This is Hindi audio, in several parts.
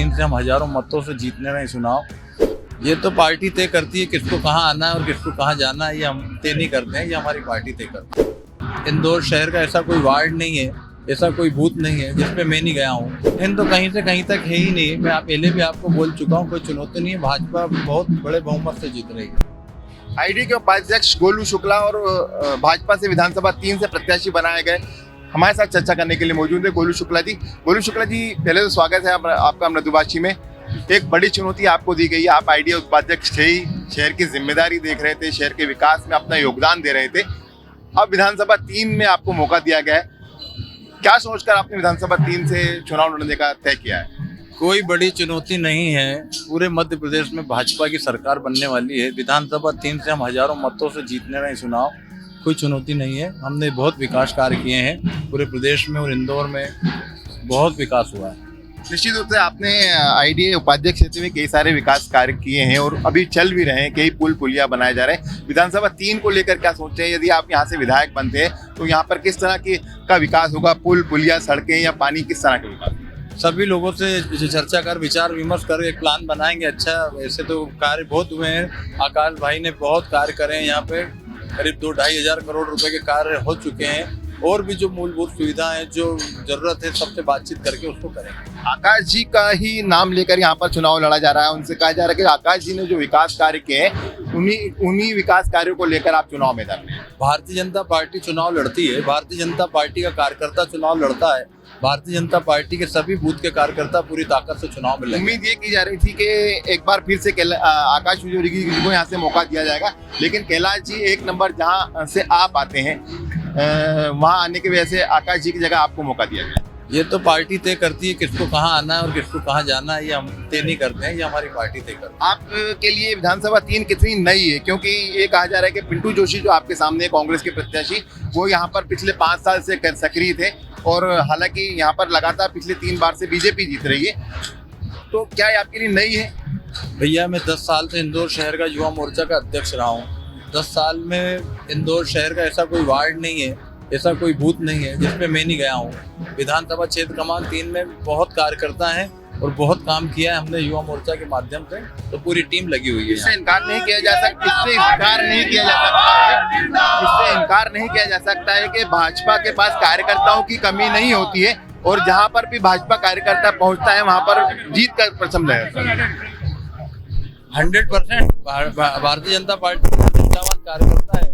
3 से हम हजारों मतों से जीतने रहे चुनाव। ये तो पार्टी तय करती है किसको कहाँ आना है और किसको कहाँ जाना है, ये हम तय नहीं करते हैं, ये हमारी पार्टी तय करती है। इंदौर शहर का ऐसा कोई वार्ड नहीं है, ऐसा कोई बूथ नहीं है जिसपे मैं नहीं गया हूँ। इन तो कहीं से कहीं तक है ही नहीं। मैं पहले भी आपको बोल चुका हूँ, कोई चुनौती नहीं है, भाजपा बहुत बड़े बहुमत से जीत रही है। आईडी के उपाध्यक्ष गोलू शुक्ला और भाजपा से विधानसभा 3 से प्रत्याशी बनाए गए हमारे साथ चर्चा करने के लिए मौजूद है गोलू शुक्ला जी। गोलू शुक्ला जी, पहले तो स्वागत है आपका मृदुभाषी में। एक बड़ी चुनौती आपको दी गई है, आप आईडी उपाध्यक्ष थे ही, शहर की जिम्मेदारी देख रहे थे, शहर के विकास में अपना योगदान दे रहे थे। अब विधानसभा 3 में आपको मौका दिया गया है, क्या सोचकर आपने विधानसभा 3 से चुनाव लड़ने का तय किया है? कोई बड़ी चुनौती नहीं है, पूरे मध्य प्रदेश में भाजपा की सरकार बनने वाली है। विधानसभा 3 से हम हजारों मतों से जीतने रहे चुनाव, कोई चुनौती नहीं है। हमने बहुत विकास कार्य किए हैं पूरे प्रदेश में और इंदौर में बहुत विकास हुआ है। निश्चित रूप से आपने आईडी उपाध्यक्ष क्षेत्र में कई सारे विकास कार्य किए हैं और अभी चल भी रहे हैं, कई पुल पुलिया बनाए जा रहे हैं। विधानसभा 3 को लेकर क्या सोचते हैं? यदि आप यहाँ से विधायक बनते हैं तो यहाँ पर किस तरह का विकास होगा? पुल पुलिया, सड़कें या पानी, किस तरह का विकास? सभी लोगों से चर्चा कर, विचार विमर्श कर एक प्लान बनाएंगे। अच्छा, वैसे तो कार्य बहुत हुए हैं, आकाश भाई ने बहुत कार्य करे हैं, यहाँ पे करीब 2-2.5 हजार करोड़ रुपए के कार्य हो चुके हैं। और भी जो मूलभूत सुविधाएं जो जरूरत है सबसे बातचीत करके उसको करेंगे। आकाश जी का ही नाम लेकर यहाँ पर चुनाव लड़ा जा रहा है, उनसे कहा जा रहा है कि आकाश जी ने जो विकास कार्य किए हैं उन्हीं विकास कार्यों को लेकर आप चुनाव मैदान में। भारतीय जनता पार्टी चुनाव लड़ती है, भारतीय जनता पार्टी का कार्यकर्ता चुनाव लड़ता है, भारतीय जनता पार्टी के सभी बूथ के कार्यकर्ता पूरी ताकत से चुनाव में लड़ेंगे। उम्मीद ये की जा रही थी कि एक बार फिर से आकाश विजय जी को यहाँ से मौका दिया जाएगा, लेकिन कैलाश जी 1 नंबर जहाँ से आप आते हैं वहाँ आने की वजह से आकाश जी की जगह आपको मौका दिया गया। ये तो पार्टी तय करती है किसको कहाँ आना है और किसको कहाँ जाना है, ये हम तय नहीं करते हैं, ये हमारी पार्टी तय करती है। आपके लिए विधानसभा 3 कितनी नई है? क्योंकि ये कहा जा रहा है कि पिंटू जोशी जो आपके सामने कांग्रेस के प्रत्याशी, वो यहाँ पर पिछले 5 साल से सक्रिय थे और हालांकि यहाँ पर लगातार पिछले 3 बार से बीजेपी जीत रही है, तो क्या ये आपके लिए नई है? भैया, मैं 10 साल से इंदौर शहर का युवा मोर्चा का अध्यक्ष रहा हूँ। 10 साल में इंदौर शहर का ऐसा कोई वार्ड नहीं है, ऐसा कोई बूथ नहीं है जिसपे मैं नहीं गया हूँ। विधानसभा क्षेत्र क्रमांक 3 में बहुत कार्यकर्ता हैं और बहुत काम किया है हमने युवा मोर्चा के माध्यम से, तो पूरी टीम लगी हुई है। इससे इनकार नहीं किया जा सकता, कि भाजपा के पास कार्यकर्ताओं की कमी नहीं होती है और जहाँ पर भी भाजपा कार्यकर्ता पहुँचता है वहाँ पर जीत का परचम लहराता है। 100% भारतीय जनता पार्टी का निष्ठावान कार्यकर्ता है,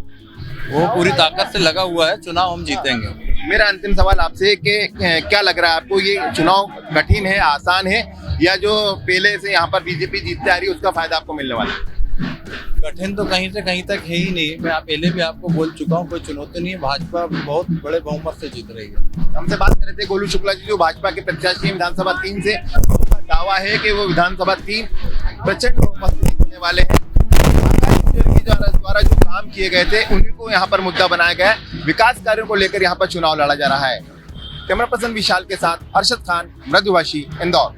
वो पूरी ताकत से लगा हुआ है, चुनाव हम जीतेंगे। मेरा अंतिम सवाल आपसे कि क्या लग रहा है आपको, ये चुनाव कठिन है, आसान है, या जो पहले से यहाँ पर बीजेपी जीतती आ रही है उसका फायदा आपको मिलने वाला है? कठिन तो कहीं से कहीं तक है ही नहीं। मैं पहले भी आपको बोल चुका हूँ, कोई चुनौती नहीं है, भाजपा बहुत बड़े बहुमत से जीत रही है। हमसे बात कर रहे थे गोलू शुक्ला जी, जो भाजपा के प्रत्याशी विधानसभा 3 से। दावा है कि वो विधानसभा 3 प्रचंड बहुमत से जीतने वाले हैं। द्वारा जो काम किए गए थे उन्हीं को यहाँ पर मुद्दा बनाया गया है, विकास कार्यों को लेकर यहाँ पर चुनाव लड़ा जा रहा है। कैमरा पर्सन विशाल के साथ अरशद खान, मृदुभाषी, इंदौर।